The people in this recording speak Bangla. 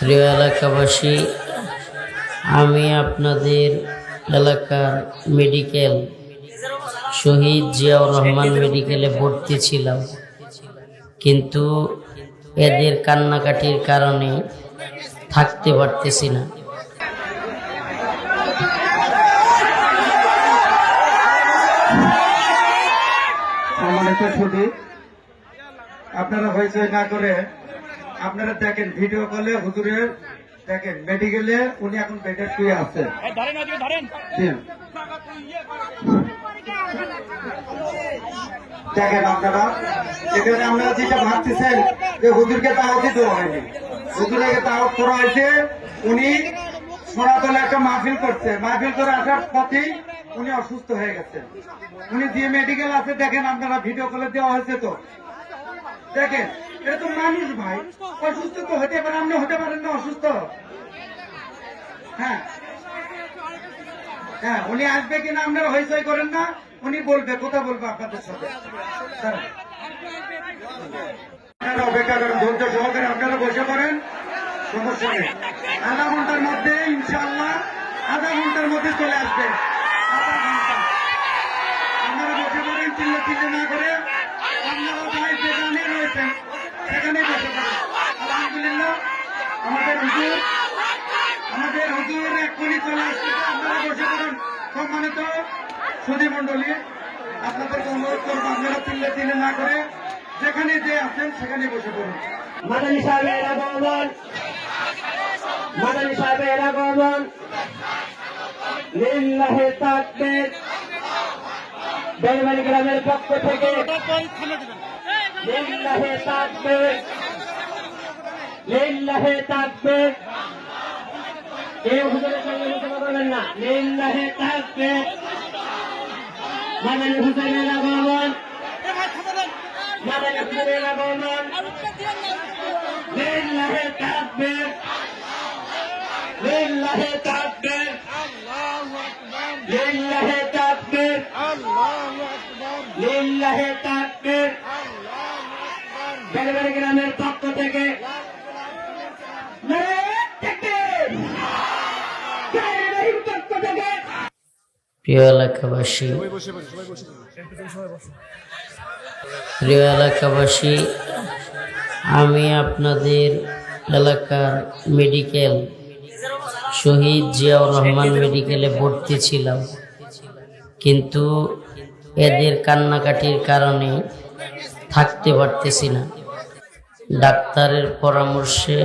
প্রিয় এলাকাবাসী, আমি আপনাদের এলাকার মেডিকেল শহীদ জিয়াউর রহমান মেডিকেলে ভর্তি ছিলাম, কিন্তু এদের কান্নাকাটির কারণে থাকতে পারতেছি না। আপনারা হইচই না করে আপনারা দেখেন ভিডিও কলে হুজুরের দেখেন মেডিকেলে উনি এখন বেডে শুয়ে আছেন। দেখেন আপনারা এখানে আপনারা যেটা ভাবতেছেন যে হুজুরকে দাওয়াত দেওয়া হয়নি, হুজুরকে দাওয়াত করা হয়েছে। উনি সোনাতলে একটা মাহফিল করছে, মাহফিল করে আসার পথেই উনি অসুস্থ হয়ে গেছেন। উনি যে মেডিকেল আছে দেখেন আপনারা ভিডিও কলে দেওয়া হয়েছে। তো দেখেন এটা তো মানুষ ভাই, অসুস্থ তো হতে পারে, আপনি হতে পারেন না অসুস্থ। হ্যাঁ হ্যাঁ, উনি আসবে কিনা আপনারা হইচই করেন না, উনি বলবে, কথা বলবে আপনাদের সাথে। আপনারা অপেক্ষা করেন, ধৈর্য সহকারে আপনারা বসে পড়েন, সমস্যা নেই। আধা ঘন্টার মধ্যে ইনশাআল্লাহ, আধা ঘন্টার মধ্যে চলে আসবে। আধা ঘন্টা আপনারা বসে পড়েন, চিল্লে না করে। আপনারা ভাই যেখানে রয়েছেন সেখানে বসে পড়েন। আলহামদুলিল্লাহ আমাদের হুজুর এক্ষুনি চলে আসছে। আপনারা বসে পড়েন। সম্মানিত সুধী মন্ডলী, আপনাদেরকে অনুরোধ করবো আপনারা চিল্লে না করে যেখানে যে আছেন সেখানে বসে পড়ুন। মাদানী সাহেবের আগমন, মাদানী সাহেবের আগমন, লিল্লাহে তাকবীর। বেলবাড়ি গ্রামের পক্ষ থেকে লিল্লাহে তাকবীর, লিল্লাহে তাকবীর। কেউ হুজুরের সঙ্গে মুখোমুখি করবেন না। লিল্লাহে তাকবীর। মাদানী হুসেনের আগমন, মাদানী হুসেনের আগমন, লিল্লাহে তাকবীর, লিল্লাহে তাকবীর, লিল্লাহে তাকবীর, লিল্লাহে তাকবীর। বেলবাড়ি গ্রামের পক্ষ থেকে প্রিয় এলাকাবাসী, আমি আপনাদের এলাকার মেডিকেল শহীদ জিয়াউর রহমান মেডিকেলে ভর্তি ছিলাম, কিন্তু এদের কান্নাকাটির কারণে থাকতে পারতেছি না। ডাক্তারের পরামর্শে